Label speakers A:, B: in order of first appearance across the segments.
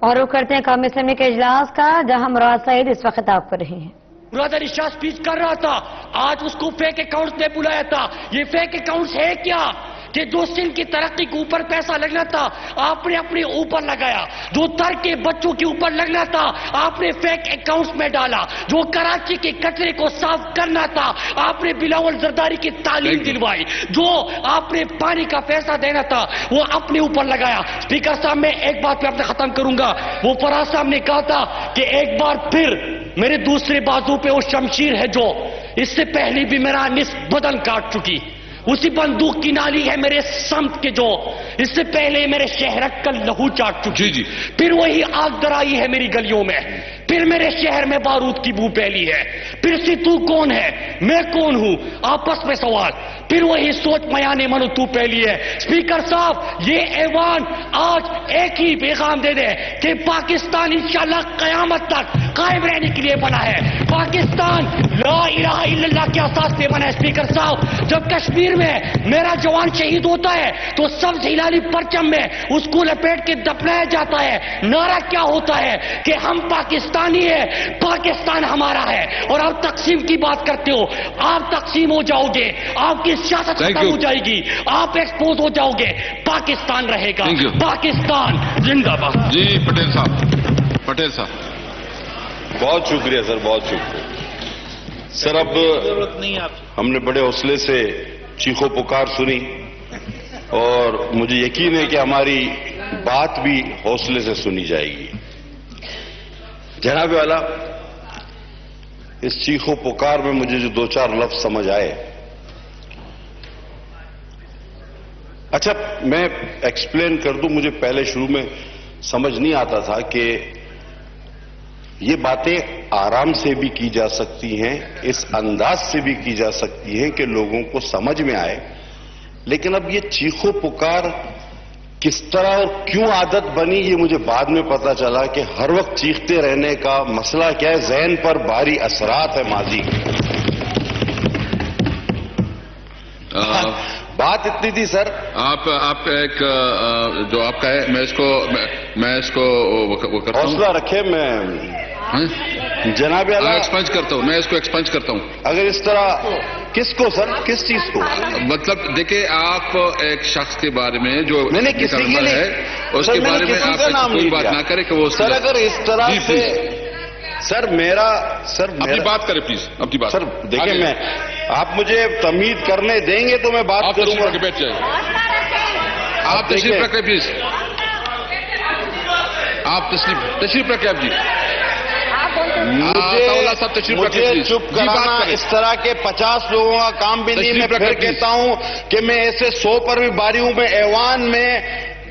A: اور رخ کرتے ہیں قومی اسمبلی کے اجلاس کا، جہاں مراد سعید اس وقت خطاب کر رہے ہیں۔
B: مراد علی شاہ سپیچ کر رہا تھا، آج اس کو فیک اکاؤنٹس نے بلایا تھا۔ یہ فیک اکاؤنٹس ہے کیا؟ کہ جو سندھ کی ترقی کے اوپر پیسہ لگنا تھا آپ نے اپنے اوپر لگایا، جو تر کے بچوں کے اوپر لگنا تھا آپ نے فیک اکاؤنٹس میں ڈالا، جو کراچی کے کچرے کو صاف کرنا تھا آپ نے بلاول زرداری کی تعلیم دلوائی، جو آپ نے پانی کا پیسہ دینا تھا وہ اپنے اوپر لگایا۔ اسپیکر صاحب میں ایک بات پہ اپنے ختم کروں گا، وہ فراز صاحب نے کہا تھا کہ ایک بار پھر میرے دوسرے بازو پہ وہ شمشیر ہے جو اس سے پہلے بھی میرا نصف بدن کاٹ چکی، اسی بندوق کی نالی ہے میرے سمت کے جو اس سے پہلے میرے شہرک کا لہو چاٹ چکی، پھر وہی آگ درائی ہے میری گلیوں میں، پھر میرے شہر میں بارود کی بو پھیلی ہے، پھر سے تو کون ہے میں کون ہوں آپس میں سوال، پھر وہی سوچ میانے منو تو پھیلی ہے۔ اسپیکر صاحب یہ ایوان آج ایک ہی پیغام دے دے کہ پاکستان انشاءاللہ قیامت تک قائم رہنے کے لیے بنا ہے، پاکستان لا الہ الا اللہ کے اساس پہ بنا ہے۔ اسپیکر صاحب جب کشمیر میں میرا جوان شہید ہوتا ہے تو سبز ہلالی پرچم میں اس کو لپیٹ کے دفنایا جاتا ہے، نعرہ کیا ہوتا ہے کہ ہم پاکستانی ہیں، پاکستان ہمارا ہے۔ اور آپ تقسیم کی بات کرتے ہو، آپ تقسیم ہو جاؤ گے، آپ کی سیاست ختم ہو جائے گی، آپ ایکسپوز ہو جاؤ گے، پاکستان رہے گا، پاکستان زندہ باد۔
C: جی پٹیل صاحب
D: بہت شکریہ سر، بہت شکریہ سر۔ اب ہم نے بڑے حوصلے سے چیخو پکار سنی اور مجھے یقین ہے کہ ہماری بات بھی حوصلے سے سنی جائے گی۔ جناب والا، اس چیخو پکار میں مجھے جو دو چار لفظ سمجھ آئے، اچھا میں ایکسپلین کر دوں، مجھے پہلے شروع میں سمجھ نہیں آتا تھا کہ یہ باتیں آرام سے بھی کی جا سکتی ہیں، اس انداز سے بھی کی جا سکتی ہیں کہ لوگوں کو سمجھ میں آئے، لیکن اب یہ چیخو پکار کس طرح اور کیوں عادت بنی یہ مجھے بعد میں پتا چلا کہ ہر وقت چیختے رہنے کا مسئلہ کیا ہے، ذہن پر بھاری اثرات ہے ماضی کے۔ بات اتنی تھی سر،
C: آپ ایک جو آپ کا ہے میں اس کو
D: حوصلہ رکھے، میں جناب اعلیٰ
C: ایکسپنج کرتا ہوں، میں اس کو ایکسپنج کرتا ہوں۔
D: اگر اس طرح کس کو سر، کس چیز کو؟
C: مطلب دیکھیں آپ ایک شخص کے بارے میں جو
D: میں نے کسی کے
C: ہے اس کے بارے میں آپ کوئی بات نہ کریں کہ وہ
D: سر اگر اس طرح سے سر
C: اپنی بات کریں پلیز، اپنی بات
D: سر دیکھیں، میں آپ مجھے تمہید کرنے دیں گے تو میں بات کروں گا۔
C: بیٹھ جائیں، آپ تشریف رکھیں پلیز، آپ تشریف رکھیں آپ جی۔
D: مجھے چپ کرانا اس طرح کے 50 لوگوں کا کام بھی نہیں۔ میں پھر کہتا ہوں کہ میں ایسے 100 پر بھی باری ہوں، میں ایوان میں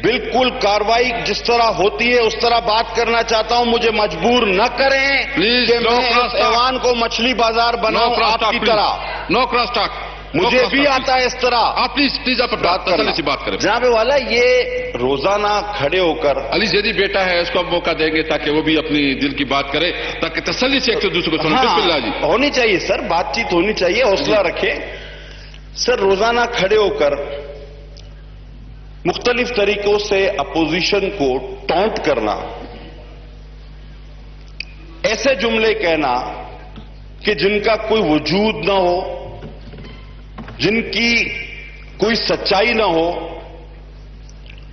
D: بالکل کاروائی جس طرح ہوتی ہے اس طرح بات کرنا چاہتا ہوں، مجھے مجبور نہ کریں کہ میں اس ایوان کو مچھلی بازار بناؤں آپ کی طرح۔
C: نو کراس ٹاک،
D: مجھے بھی آتا ہے اس طرح۔
C: آپ پلیز آپ بات کریں۔
D: جناب والا، یہ روزانہ کھڑے ہو کر
C: علی زیدی بیٹا ہے، اس کو اب موقع دیں گے تاکہ وہ بھی اپنی دل کی بات کرے، تاکہ تسلی سے ایک دوسرے کو سنیں۔ بسم اللہ جی۔
D: ہونی چاہیے سر، بات چیت ہونی چاہیے، حوصلہ رکھے سر۔ روزانہ کھڑے ہو کر مختلف طریقوں سے اپوزیشن کو ٹونٹ کرنا، ایسے جملے کہنا کہ جن کا کوئی وجود نہ ہو، جن کی کوئی سچائی نہ ہو،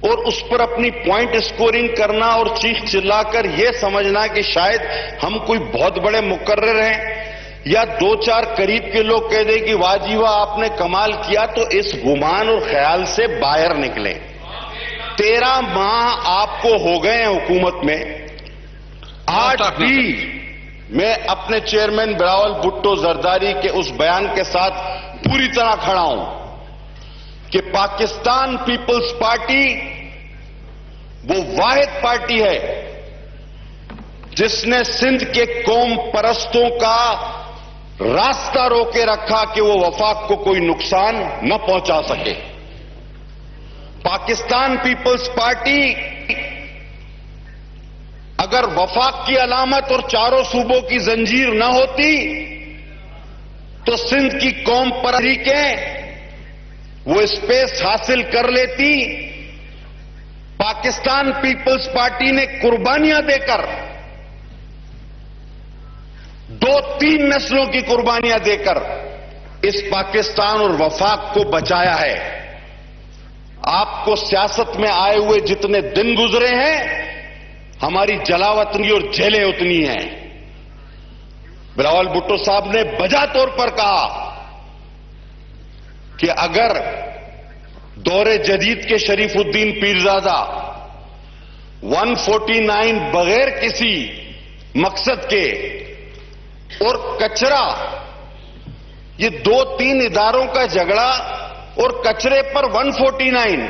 D: اور اس پر اپنی پوائنٹ اسکورنگ کرنا اور چیخ چلا کر یہ سمجھنا کہ شاید ہم کوئی بہت بڑے مقرر ہیں یا دو چار قریب کے لوگ کہہ دیں کہ واہ جی واہ آپ نے کمال کیا، تو اس گمان اور خیال سے باہر نکلیں۔ 13 ماہ آپ کو ہو گئے ہیں حکومت میں، آج بھی میں اپنے چیئرمین بلاول بھٹو زرداری کے اس بیان کے ساتھ پوری طرح کھڑا ہوں کہ پاکستان پیپلز پارٹی وہ واحد پارٹی ہے جس نے سندھ کے قوم پرستوں کا راستہ روکے رکھا کہ وہ وفاق کو کوئی نقصان نہ پہنچا سکے۔ پاکستان پیپلز پارٹی اگر وفاق کی علامت اور چاروں صوبوں کی زنجیر نہ ہوتی تو سندھ کی قوم پرستیں وہ اسپیس حاصل کر لیتی۔ پاکستان پیپلز پارٹی نے قربانیاں دے کر 2-3 نسلوں کی قربانیاں دے کر اس پاکستان اور وفاق کو بچایا ہے. آپ کو سیاست میں آئے ہوئے جتنے دن گزرے ہیں ہماری جلاوطنی اور جیلیں اتنی ہیں. بلاول بھٹو صاحب نے بجا طور پر کہا کہ اگر دور جدید کے شریف الدین پیرزادہ 149 بغیر کسی مقصد کے اور کچرا، یہ 2-3 اداروں کا جھگڑا اور کچرے پر 149،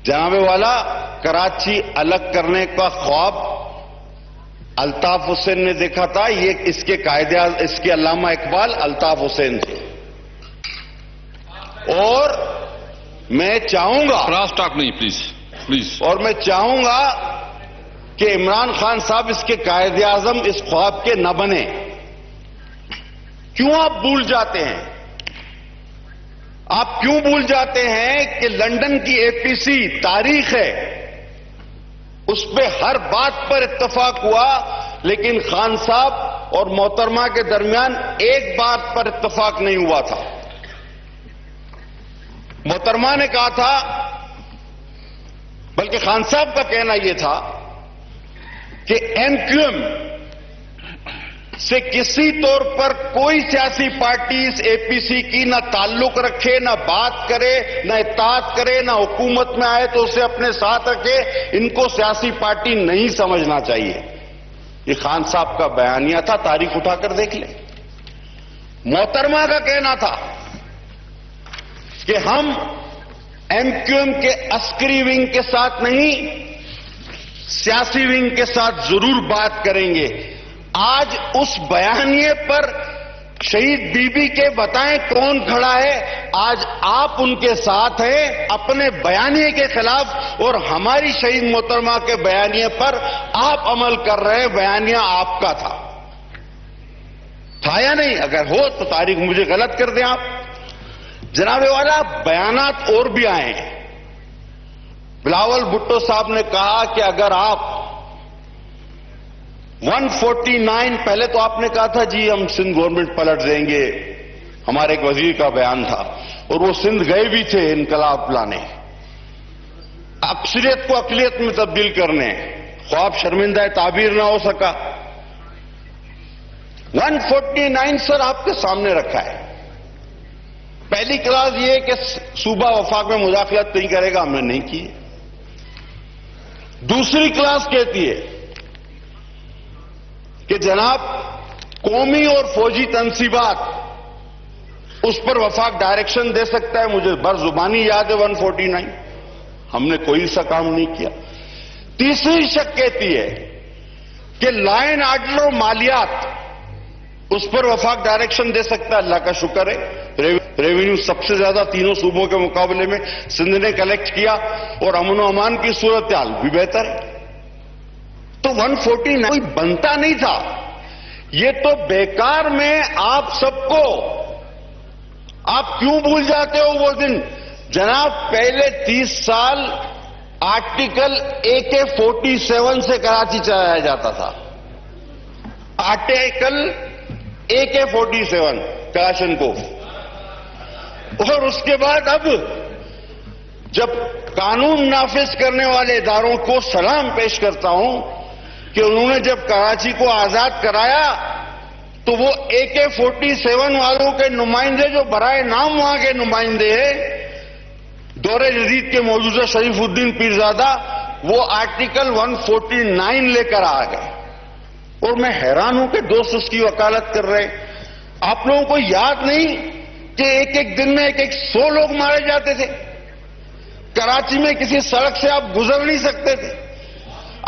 D: جناب والا کراچی الگ کرنے کا خواب الطاف حسین نے دیکھا تھا. یہ اس کے علامہ اقبال الطاف حسین تھے. اور میں چاہوں گا
C: کراس ٹاک نہیں پلیز.
D: اور میں چاہوں گا کہ عمران خان صاحب اس کے قائد اعظم اس خواب کے نہ بنے. کیوں آپ بھول جاتے ہیں؟ آپ کیوں بھول جاتے ہیں کہ لندن کی اے پی سی تاریخ ہے، اس پہ ہر بات پر اتفاق ہوا، لیکن خان صاحب اور محترمہ کے درمیان ایک بات پر اتفاق نہیں ہوا تھا. محترمہ نے کہا تھا، بلکہ خان صاحب کا کہنا یہ تھا کہ ایم کیو ایم سے کسی طور پر کوئی سیاسی پارٹی اس اے پی سی کی نہ تعلق رکھے، نہ بات کرے، نہ اطاعت کرے، نہ حکومت میں آئے تو اسے اپنے ساتھ رکھے. ان کو سیاسی پارٹی نہیں سمجھنا چاہیے. یہ خان صاحب کا بیانیہ تھا، تاریخ اٹھا کر دیکھ لیں. محترمہ کا کہنا تھا کہ ہم ایم کیو ایم کے عسکری ونگ کے ساتھ نہیں، سیاسی ونگ کے ساتھ ضرور بات کریں گے. آج اس بیانیے پر شہید بی بی کے بتائیں کون کھڑا ہے؟ آج آپ ان کے ساتھ ہیں اپنے بیانیے کے خلاف، اور ہماری شہید محترمہ کے بیانیے پر آپ عمل کر رہے ہیں. بیانیہ آپ کا تھا یا نہیں؟ اگر ہو تو تاریخ مجھے غلط کر دیں آپ. جناب والا بیانات اور بھی آئے ہیں. بلاول بھٹو صاحب نے کہا کہ اگر آپ 149، پہلے تو آپ نے کہا تھا جی ہم سندھ گورنمنٹ پلٹ دیں گے، ہمارے ایک وزیر کا بیان تھا، اور وہ سندھ گئے بھی تھے انقلاب لانے، اکثریت کو اقلیت میں تبدیل کرنے. خواب شرمندہ تعبیر نہ ہو سکا. 149 سر آپ کے سامنے رکھا ہے. پہلی کلاس یہ ہے کہ صوبہ وفاق میں مداخلت نہیں کرے گا، ہم نے نہیں کی. دوسری کلاس کہتی ہے کہ جناب قومی اور فوجی تنصیبات، اس پر وفاق ڈائریکشن دے سکتا ہے. مجھے برزبانی یاد ہے 149، ہم نے کوئی سا کام نہیں کیا. تیسری شک کہتی ہے کہ لا اینڈ آرڈر اور مالیات، اس پر وفاق ڈائریکشن دے سکتا ہے. اللہ کا شکر ہے ریونیو سب سے زیادہ تینوں صوبوں کے مقابلے میں سندھ نے کلیکٹ کیا، اور امن و امان کی صورتحال بھی بہتر ہے. تو 149 کوئی بنتا نہیں تھا. یہ تو بیکار میں آپ سب کو، آپ کیوں بھول جاتے ہو وہ دن؟ جناب پہلے 30 سال آرٹیکل AK-47 سے کراچی چلایا جاتا تھا. Article AK-47 Kalashnikov. اور اس کے بعد اب جب قانون نافذ کرنے والے اداروں کو سلام پیش کرتا ہوں کہ انہوں نے جب کراچی کو آزاد کرایا تو وہ AK-47 والوں کے نمائندے جو برائے نام وہاں کے نمائندے ہیں، دور جدید کے موجودہ شریف الدین پیرزادہ، وہ آرٹیکل 149 لے کر آ گئے. اور میں حیران ہوں کہ دوست اس کی وکالت کر رہے. آپ لوگوں کو یاد نہیں کہ ایک ایک دن میں 100 لوگ مارے جاتے تھے؟ کراچی میں کسی سڑک سے آپ گزر نہیں سکتے تھے.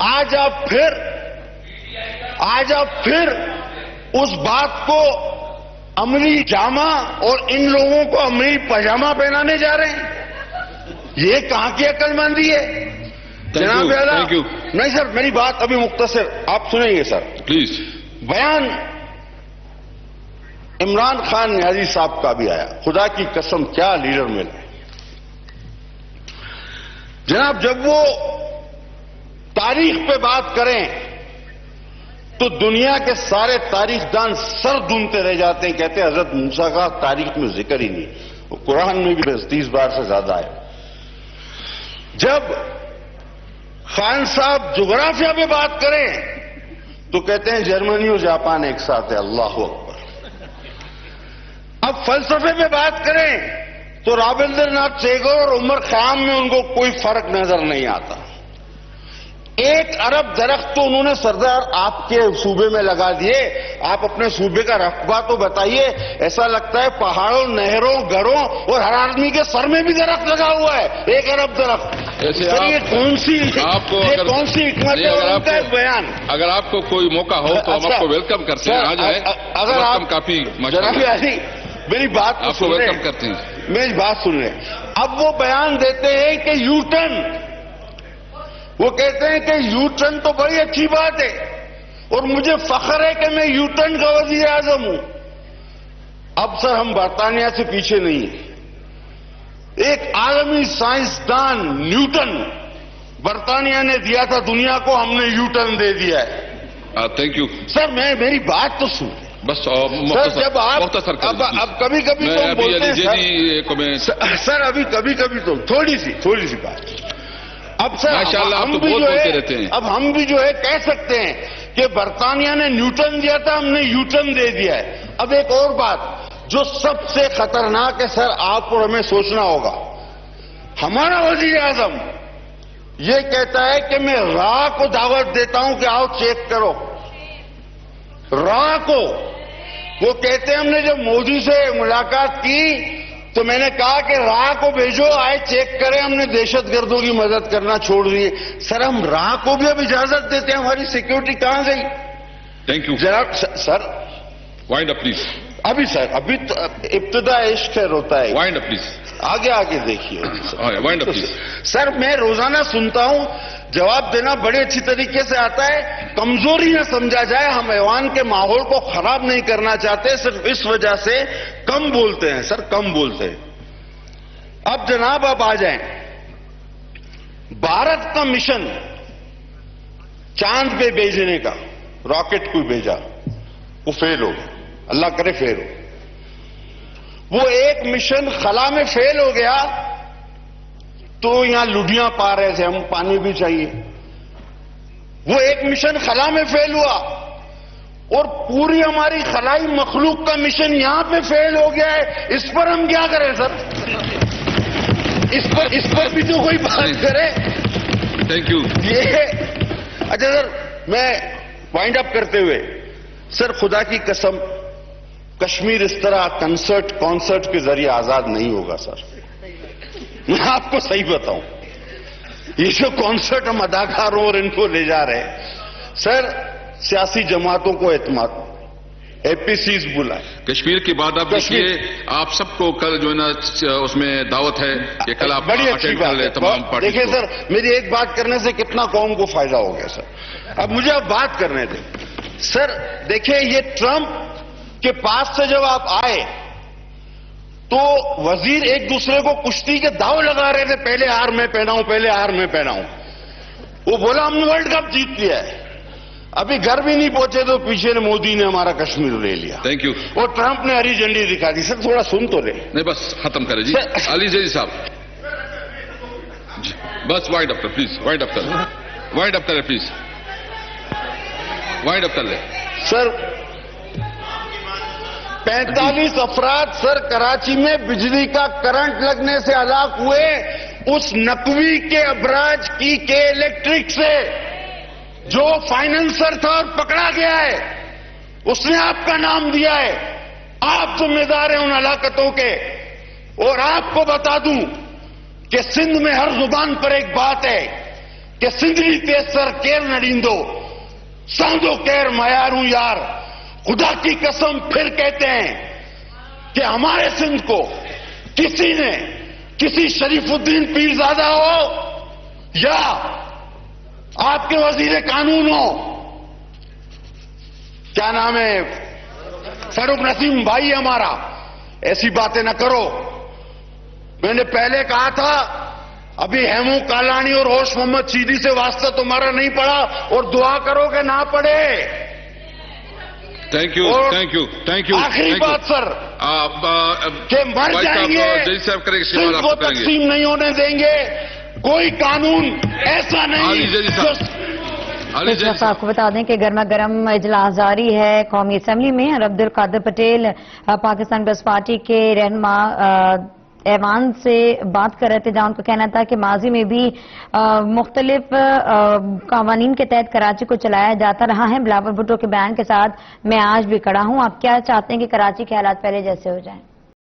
D: آج آپ پھر اس بات کو عملی جامہ اور ان لوگوں کو عملی پاجامہ پہنانے جا رہے ہیں. یہ کہاں کی عقل مندی ہے جناب اعلیٰ؟ نہیں سر، میری بات ابھی مختصر آپ سنیں گے سر
C: پلیز.
D: بیان عمران خان نیازی صاحب کا بھی آیا. خدا کی قسم کیا لیڈر ملے. جناب جب وہ تاریخ پہ بات کریں تو دنیا کے سارے تاریخ دان سر دھونتے رہ جاتے ہیں، کہتے ہیں حضرت موسیٰ کا تاریخ میں ذکر ہی نہیں، وہ قرآن میں بھی 30 بار سے زیادہ ہے۔ جب خان صاحب جغرافیہ پہ بات کریں تو کہتے ہیں جرمنی اور جاپان ایک ساتھ ہے، اللہ اکبر۔ اب فلسفے پہ بات کریں تو رابندر ناتھ ٹیگور اور عمر خیام میں ان کو کوئی فرق نظر نہیں آتا۔ 1 ارب درخت تو انہوں نے سردار آپ کے صوبے میں لگا دیے، آپ اپنے صوبے کا رقبہ تو بتائیے۔ ایسا لگتا ہے پہاڑوں، نہروں، گھروں اور ہر آدمی کے سر میں بھی درخت لگا ہوا ہے، 1 ارب درخت۔ سر یہ کون سی حکمت ہے ان کا بیان؟
C: اگر آپ کو کوئی موقع ہو تو ہم آپ کو ویلکم کرتے ہیں، آ جائیں۔
D: اگر آپ
C: کافی
D: جناب علی میری بات
C: آپ کو ویلکم کرتے ہیں،
D: میری بات سن لیں۔ اب وہ بیان دیتے ہیں کہ یو ٹرن، وہ کہتے ہیں کہ یو ٹرن تو بڑی اچھی بات ہے اور مجھے فخر ہے کہ میں یو ٹرن کا وزیر اعظم ہوں۔ اب سر ہم برطانیہ سے پیچھے نہیں ہیں۔ ایک عالمی سائنسدان نیوٹن برطانیہ نے دیا تھا دنیا کو، ہم نے یو ٹرن دے دیا ہے۔
C: تھینک یو
D: سر میری بات تو سن
C: بس
D: سر، جب آپ اب کبھی کبھی تو بولتے ہیں سر ابھی کبھی تو تھوڑی سی بات۔ اب سر اب ہم بھی جو ہے کہہ سکتے ہیں کہ برطانیہ نے نیوٹن دیا تھا، ہم نے یوٹن دے دیا ہے۔ اب ایک اور بات جو سب سے خطرناک ہے سر، آپ کو ہمیں سوچنا ہوگا، ہمارا وزیر اعظم یہ کہتا ہے کہ میں راہ کو دعوت دیتا ہوں کہ آؤ چیک کرو راہ کو۔ وہ کہتے ہیں ہم نے جب مودی سے ملاقات کی تو میں نے کہا کہ راہ کو بھیجو، آئے چیک کریں، ہم نے دہشت گردوں کی مدد کرنا چھوڑ دی۔ سر ہم راہ کو بھی اب اجازت دیتے ہیں، ہماری سیکیورٹی کہاں گئی؟
C: تھینک یو
D: جناب سر
C: وائنڈ اپ پلیز،
D: ابھی تو ابتدا عشق خیر ہوتا ہے،
C: وائنڈ اپ پلیز،
D: آگے دیکھیے۔
C: وائنڈ اپ پلیز۔
D: سر میں روزانہ سنتا ہوں، جواب دینا بڑے اچھی طریقے سے آتا ہے، کمزوری نہ سمجھا جائے، ہم ایوان کے ماحول کو خراب نہیں کرنا چاہتے، صرف اس وجہ سے کم بولتے ہیں سر، کم بولتے ہیں۔ اب جناب آپ آ جائیں، بھارت کا مشن چاند پہ بھیجنے کا، راکٹ کو بھیجا، وہ فیل ہو گیا، اللہ کرے فیل ہو۔ وہ ایک مشن خلا میں فیل ہو گیا تو یہاں لڈیاں پا رہے تھے، ہم پانی بھی چاہیے۔ وہ ایک مشن خلا میں فیل ہوا اور پوری ہماری خلائی مخلوق کا مشن یہاں پہ فیل ہو گیا ہے، اس پر ہم کیا کریں سر؟ اس پر بھی تو کوئی بات کرے۔
C: Thank you.
D: یہ اچھا سر، میں وائنڈ اپ کرتے ہوئے، سر خدا کی قسم کشمیر اس طرح کانسرٹ کے ذریعے آزاد نہیں ہوگا سر، میں آپ کو صحیح بتاؤں۔ یہ جو کانسرٹ ہم اداکاروں اور ان کو لے جا رہے ہیں سر، سیاسی جماعتوں کو اعتماد، اے پی سیز بلائے
C: کشمیر کی بات آپ دیکھیے، آپ سب کو کل جو ہے نا اس میں دعوت ہے کہ کل آپ
D: بڑی اچھی بات ہے۔
C: تمام پارٹی۔
D: دیکھیں سر، میری ایک بات کرنے سے کتنا قوم کو فائدہ ہو گیا سر، اب مجھے اب بات کرنے دیں سر۔ دیکھیں یہ ٹرمپ کے پاس سے جب آپ آئے تو وزیر ایک دوسرے کو کشتی کے داؤ لگا رہے تھے، پہلے ہار میں پہناؤں۔ وہ بولا ہم نے ورلڈ کپ جیت لیا ہے، ابھی گھر بھی نہیں پہنچے تو پیچھے نے مودی نے ہمارا کشمیر لے لیا۔
C: Thank you.
D: اور ٹرمپ نے ہری جھنڈی دکھا دی۔ سر تھوڑا سن تو لے۔
C: نہیں بس ختم کریں جی، علی جی صاحب جی بس وائنڈ اپ پلیز، وائنڈ اپ کریں پلیز، وائنڈ اپ کر لیں
D: سر۔ 45 افراد سر کراچی میں بجلی کا کرنٹ لگنے سے ہلاک ہوئے، اس نقوی کے ابراج کی کے الیکٹرک سے جو فائننسر تھا اور پکڑا گیا ہے، اس نے آپ کا نام دیا ہے، آپ ذمہ دار ہیں ان ہلاکتوں کے۔ اور آپ کو بتا دوں کہ سندھ میں ہر زبان پر ایک بات ہے کہ سندھی تیسر کیر نڑیندو، ساندو کیر معیاروں یار۔ خدا کی قسم پھر کہتے ہیں کہ ہمارے سندھ کو کسی نے، کسی شریف الدین پیرزادہ ہو یا آپ کے وزیر قانون ہو، کیا نام ہے، فاروق نسیم بھائی ہمارا، ایسی باتیں نہ کرو۔ میں نے پہلے کہا تھا ابھی ہیمو کالانی اور ہوش محمد شیدی سے واسطہ تمہارا نہیں پڑا اور دعا کرو کہ نہ پڑے.
C: تھینک یو
D: اور
C: تھینک یو تھینک یو.
D: آخری بات سر کہ مر جائیں گے
C: جی صاحب کریں گے
D: صرف وہ تقسیم نہیں ہونے دیں گے. کوئی قانون ایسا
C: علی جیدی
D: نہیں
C: صاحب. علی
A: اس
C: جیدی
A: وقت آپ کو بتا دیں کہ گرما گرم اجلاس جاری ہے قومی اسمبلی میں. اور عبد القادر پٹیل پاکستان پیپلز پارٹی کے رہنما ایوان سے بات کر رہے تھے، جہاں ان کا کہنا تھا کہ ماضی میں بھی مختلف قوانین کے تحت کراچی کو چلایا جاتا رہا ہے. بلاول بھٹو کے بیان کے ساتھ میں آج بھی کڑا ہوں. آپ کیا چاہتے ہیں کہ کراچی کے حالات پہلے جیسے ہو جائیں؟